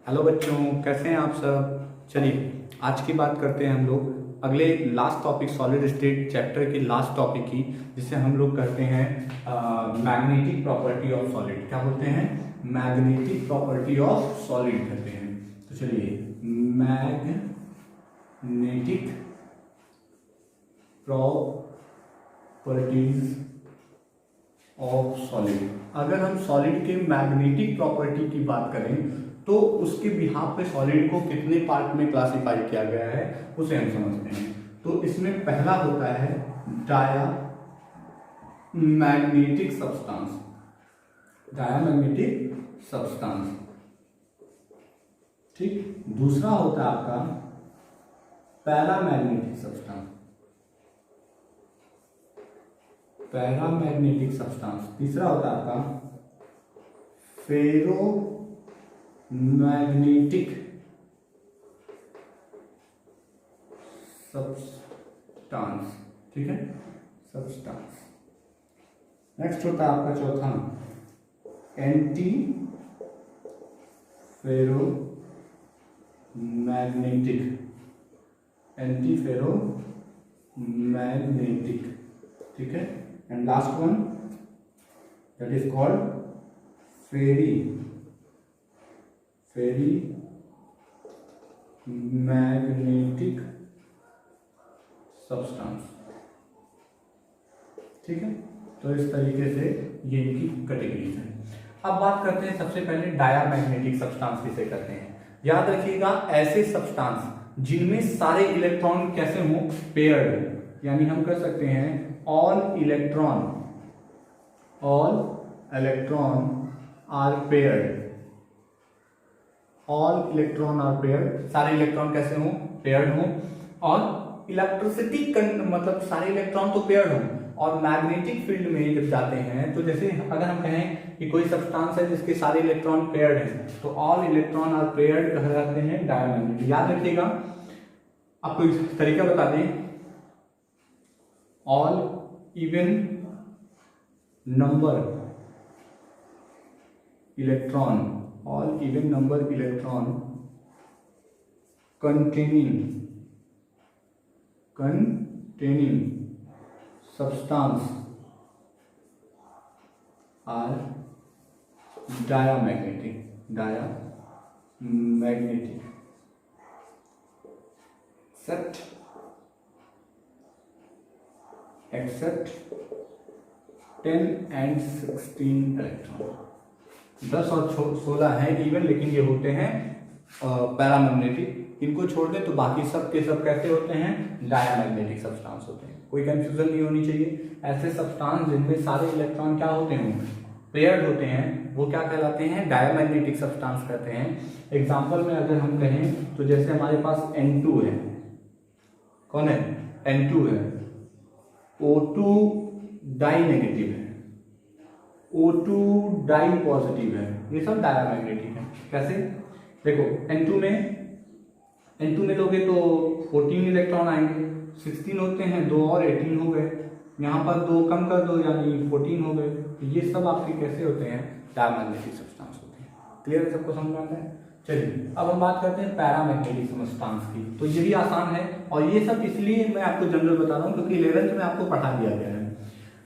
Hello बच्चों, कैसे हैं आप सब। चलिए आज की बात करते हैं हम लोग अगले last topic solid state chapter के लास्ट टॉपिक की, जिसे हम लोग करते हैं मैग्नेटिक प्रॉपर्टी ऑफ सॉलिड। क्या बोलते हैं? मैग्नेटिक प्रॉपर्टी ऑफ सॉलिड कहते हैं। तो चलिए, मैग्नेटिक प्रॉपर्टीज ऑफ सॉलिड। अगर हम सॉलिड के मैग्नेटिक प्रॉपर्टी की बात करें तो उसके बिहाफ पे सॉलिड को कितने पार्ट में क्लासिफाई किया गया है उसे हम समझते हैं। तो इसमें पहला होता है डायामैग्नेटिक सब्सटेंस। डायामैग्नेटिक सब्सटेंस, ठीक। दूसरा होता है आपका पैरामैग्नेटिक सब्सटेंस। Paramagnetic substance. तीसरा होता है आपका फेरोमैग्नेटिक सब्सटेंस, ठीक है, सब्सटेंस। नेक्स्ट होता है आपका चौथा एंटी फेरोमैग्नेटिक। एंटी फेरोमैग्नेटिक, ठीक है। And last one that is called ferrimagnetic substance, ठीक है। तो इस तरीके से ये इनकी कैटेगरीज है। अब बात करते हैं सबसे पहले डायामैग्नेटिक सब्सटेंस किसे कहते हैं। याद रखिएगा, ऐसे सब्सटेंस जिनमें सारे इलेक्ट्रॉन कैसे हों, पेयर्ड, यानी हम कह सकते हैं all electron are paired. All electron are paired, सारे इलेक्ट्रॉन कैसे हों, पेयर्ड हों। और इलेक्ट्रिसिटी मतलब सारे इलेक्ट्रॉन तो पेयर्ड हों। और मैग्नेटिक फील्ड में जब जाते हैं तो जैसे अगर हम कहें कि कोई सब्सटेंस है जिसके सारे इलेक्ट्रॉन पेयर्ड हैं, तो ऑल इलेक्ट्रॉन आर पेयर्ड कहलाते हैं डायमैग्नेटिक। याद रखिएगा, आपको एक तरीका बता दें, all even number electron containing substance are diamagnetic except 10 and 16 electron. 10 और 16 हैं इवन, लेकिन ये होते हैं पैरामैग्नेटिक। इनको छोड़ दें तो बाकी सब के सब कैसे होते हैं, डायामैग्नेटिक सब्सटेंस होते हैं। कोई कंफ्यूजन नहीं होनी चाहिए। ऐसे सब्सटेंस जिनमें सारे इलेक्ट्रॉन क्या होते हैं, पेयर्ड होते हैं, वो क्या कहलाते हैं, डायामैग्नेटिक सब्सटेंस कहते हैं। एग्जांपल में अगर हम कहें तो जैसे हमारे पास N2 है, कौन है, N2 है, O2 डाई नेगेटिव है, O2 डाई पॉजिटिव है, ये सब डायामैग्नेटिक है। कैसे, देखो N2 में लोगे तो 14 इलेक्ट्रॉन आएंगे, 16 होते हैं, 2 और 18 हो गए, यहाँ पर 2 कम कर दो यानी 14 हो गए। तो ये सब आपके कैसे होते हैं, डायमैग्नेटिक सब्सटेंस होते हैं। क्लियर है, सबको समझ में आता है। चलिए अब हम बात करते हैं पैरामैग्नेटिक सब्सटेंस की। तो ये भी आसान है, और ये सब इसलिए मैं आपको जनरल बता रहा हूँ क्योंकि 11th में आपको पढ़ा दिया गया है।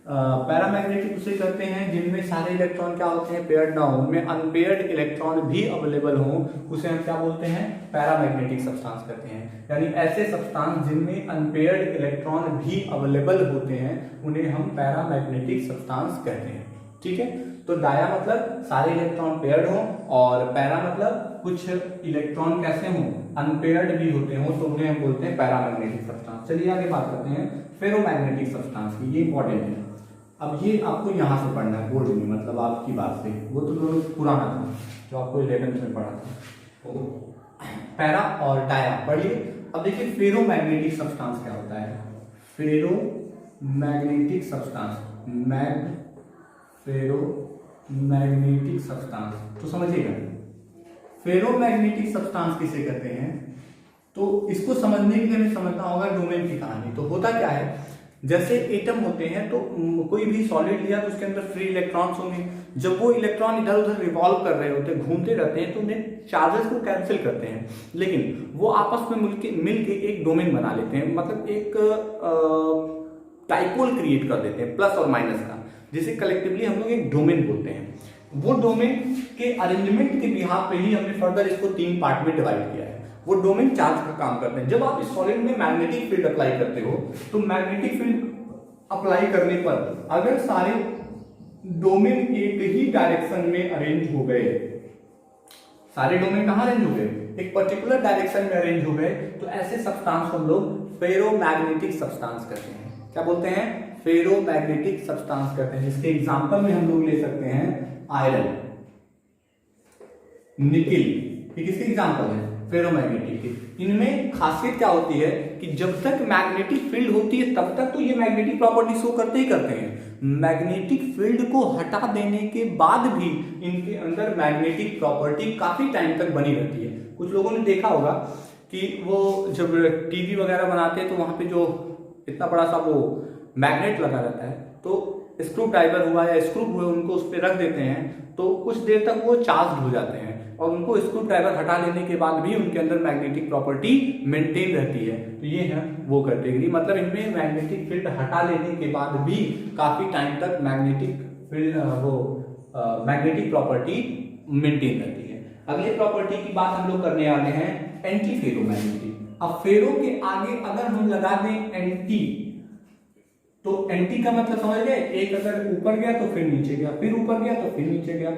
पैरामैग्नेटिक उसे कहते हैं जिनमें सारे इलेक्ट्रॉन क्या होते हैं, पेयर्ड ना हो, उनमें अनपेयर्ड इलेक्ट्रॉन भी अवेलेबल हो, उसे हम क्या बोलते हैं, पैरामैग्नेटिक सब्सटेंस कहते हैं। यानी ऐसे सब्सटेंस जिनमें अनपेयर्ड इलेक्ट्रॉन भी अवेलेबल होते हैं उन्हें हम पैरामैग्नेटिक सब्सटेंस कहते हैं, ठीक है। तो डाया मतलब सारे इलेक्ट्रॉन पेयर्ड हो, और पैरा मतलब कुछ इलेक्ट्रॉन कैसे हो, अनपेयर्ड भी होते हो, तो उन्हें हम बोलते हैं पैरामैग्नेटिक सब्सटेंस। चलिए आगे बात करते हैं फेरोमैग्नेटिक सब्सटेंस की। ये इंपॉर्टेंट है। अब ये आपको यहाँ से पढ़ना है बोर्ड में, मतलब आपकी बात से, वो तो दोनों पुराना था जो आपको 11th में पढ़ा था। तो पैरा और डाया पढ़िए। अब देखिए फेरोमैग्नेटिक सब्सटेंस क्या होता है। फेरोमैग्नेटिक सब्सटेंस, फेरोमैग्नेटिक सब्सटेंस, तो समझिएगा फेरोमैग्नेटिक सब्सटेंस किसे कहते हैं। तो इसको समझने के लिए हमें समझना होगा डोमेन की कहानी। तो होता क्या है, जैसे एटम होते हैं तो कोई भी सॉलिड लिया तो उसके अंदर फ्री इलेक्ट्रॉन्स होंगे, जब वो इलेक्ट्रॉन इधर उधर रिवॉल्व कर रहे होते हैं, घूमते रहते हैं, तो उन्हें चार्जेस को कैंसिल करते हैं, लेकिन वो आपस में मिलके एक डोमेन बना लेते हैं, मतलब एक डाइपोल क्रिएट कर देते हैं प्लस और माइनस का, जिसे कलेक्टिवली हम लोग एक डोमेन बोलते हैं। वो डोमेन के अरेंजमेंट के बिहाफ पे ही हमने फर्दर इसको 3 पार्ट में डिवाइड किया है। वो डोमेन चार्ज का काम करते हैं। जब आप इस सॉलिड में मैग्नेटिक फील्ड अप्लाई करते हो तो मैग्नेटिक फील्ड अप्लाई करने पर अगर सारे डोमेन एक ही डायरेक्शन में अरेंज हो गए, सारे डोमेन कहां अरेंज हो गए, एक पर्टिकुलर डायरेक्शन में अरेंज हो गए, तो ऐसे सब्सटेंस को हम लोग फेरोमैग्नेटिक सब्सटेंस कहते हैं। क्या बोलते हैं? फेरोमैग्नेटिक सब्सटेंस कहते हैं। इसके एग्जांपल में हम लोग ले सकते हैं आयरन, निकिल, ये किसके एग्जांपल है? फेरोमैग्नेटिक के। इनमें खासियत क्या होती है कि जब तक मैग्नेटिक फील्ड होती है तब तक तो ये मैग्नेटिक प्रॉपर्टी शो करते ही करते हैं, मैग्नेटिक फील्ड को हटा देने के बाद भी इनके अंदर मैग्नेटिक प्रॉपर्टी काफी टाइम तक बनी रहती है। कुछ लोगों ने देखा होगा कि वो जब टीवी वगैरह बनाते हैं तो वहां पे जो इतना बड़ा सा वो मैग्नेट लगा रहता है, तो स्क्रू ड्राइवर हुआ या स्क्रू हुए उनको उस पर रख देते हैं, तो कुछ देर तक वो चार्ज हो जाते हैं, और उनको स्क्रू ड्राइवर हटा लेने के बाद भी उनके अंदर मैग्नेटिक प्रॉपर्टी मेंटेन रहती है। तो ये है वो कैटेगरी, मतलब इनमें मैग्नेटिक फील्ड हटा लेने के बाद भी काफी टाइम तक magnetic field magnetic property maintain रहती है। अगले प्रॉपर्टी की बात हम लोग करने वाले हैं एंटी फेरोमैग्नेटिक। अब फेरो के आगे अगर हम लगा दें एंटी, तो एंटी का मतलब समझ गए, एक अगर ऊपर गया तो फिर नीचे गया, फिर ऊपर गया तो फिर नीचे गया,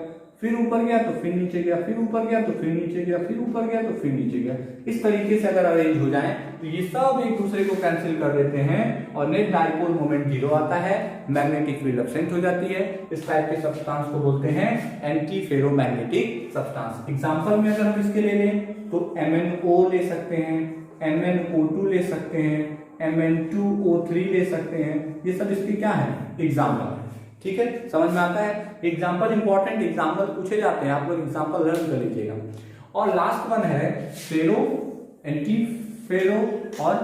फिर ऊपर गया तो फिर नीचे गया, फिर ऊपर गया तो फिर नीचे गया, फिर ऊपर गया तो फिर नीचे गया। इस तरीके से अगर अरेंज हो जाए तो ये सब एक दूसरे को कैंसिल कर देते हैं और नेट डाइपोल मोमेंट 0 आता है, मैग्नेटिक फील्ड एब्सेंट हो जाती है। इस टाइप के सब्सटेंस को बोलते हैं एंटी फेरोमैग्नेटिक सब्सटेंस। एग्जांपल में अगर हम इसके ले लें तो MnO ले सकते हैं, MnO2 ले सकते हैं, Mn2O3 ले सकते हैं। ये सब इसके क्या है? एग्जाम्पल है। ठीक है, समझ में आता है? एग्जाम्पल इंपॉर्टेंट, एग्जाम्पल पूछे जाते हैं, आप लोग एग्जाम्पल लर्न कर लीजिएगा। और लास्ट वन है फेरो, एंटी फेरो और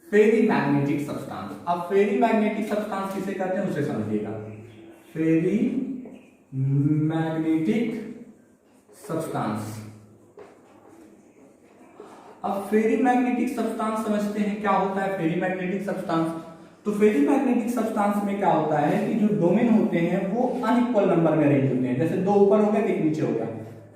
फेरी मैग्नेटिक सब्सटेंस। अब फेरी मैग्नेटिक सब्सटेंस किसे कहते हैं उसे समझिएगा। फेरी मैग्नेटिक सब्सटेंस। अब फेरी मैग्नेटिक सब्सटेंस समझते हैं क्या होता है फेरी मैग्नेटिक सब्सटेंस। तो फेरी मैग्नेटिक सब्सटेंस में क्या होता है कि जो डोमेन होते हैं वो अनइक्वल नंबर में अरेंज होते हैं। जैसे 2 ऊपर हो गए तो 1 नीचे हो गया,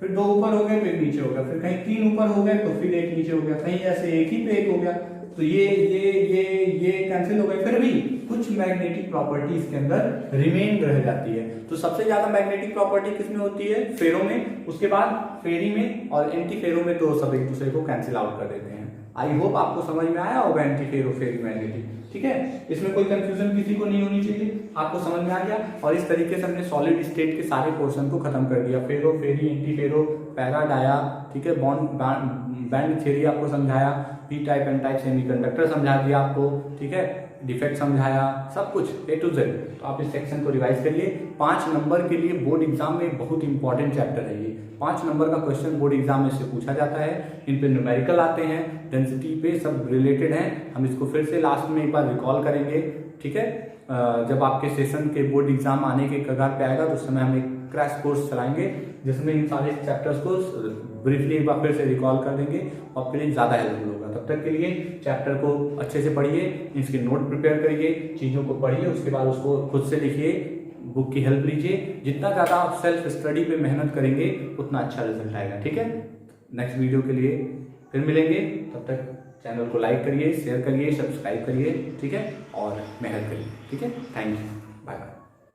फिर 2 ऊपर हो गए तो 1 नीचे हो गया, फिर कहीं 3 ऊपर हो गए तो फिर 1 नीचे हो गया, कहीं ऐसे 1 ही पे 1 हो गया, तो ये कैंसिल हो गए। फिर भी कुछ मैग्नेटिक प्रॉपर्टी इसके अंदर रिमेन रह जाती है। तो सबसे ज्यादा मैग्नेटिक प्रॉपर्टी किसमें होती है? फेरो में, उसके बाद फेरी में, और एंटी फेरो में तो सब एक दूसरे को कैंसिल आउट कर देते हैं। आई होप आपको समझ में आया होगा एंटी फेरो फेरी मैग्नेटिक। ठीक है, इसमें कोई कंफ्यूजन किसी को नहीं होनी चाहिए, आपको समझ में आ गया। और इस तरीके से हमने सॉलिड स्टेट के सारे पोर्शन को खत्म कर दिया। Ferro, ferri, anti ferro, para, dia, ठीक है, बैंड थ्योरी आपको समझाया, P type N type semiconductor समझा दिया आपको, ठीक है, डिफेक्ट समझाया, सब कुछ A to Z। तो आप इस सेक्शन को रिवाइज करिए। 5 नंबर के लिए बोर्ड एग्जाम में बहुत इंपॉर्टेंट चैप्टर है ये। 5 नंबर का क्वेश्चन बोर्ड एग्जाम में से पूछा जाता है। इन पे न्यूमेरिकल आते हैं, डेंसिटी पे सब रिलेटेड हैं। हम इसको फिर से लास्ट में एक बार रिकॉल करेंगे। ठीक है, जब आपके सेशन के बोर्ड एग्जाम आने के कगार पे आएगा तो उस समय हम एक क्रैश कोर्स चलाएंगे जिसमें इन सारे चैप्टर्स को ब्रीफली एक बार फिर से रिकॉल कर देंगे, आपके लिए ज़्यादा हेल्पफुल होगा। तब तक के लिए चैप्टर को अच्छे से पढ़िए, इसके नोट प्रिपेयर करिए, चीज़ों को पढ़िए, उसके बाद उसको खुद से लिखिए, बुक की हेल्प लीजिए। जितना ज़्यादा आप सेल्फ स्टडी पे मेहनत करेंगे उतना अच्छा रिजल्ट आएगा। ठीक है, नेक्स्ट वीडियो के लिए फिर मिलेंगे। तब तक चैनल को लाइक करिए, शेयर करिए, सब्सक्राइब करिए, ठीक है, और मेहनत करिए। ठीक है, थैंक यू, बाय बाय।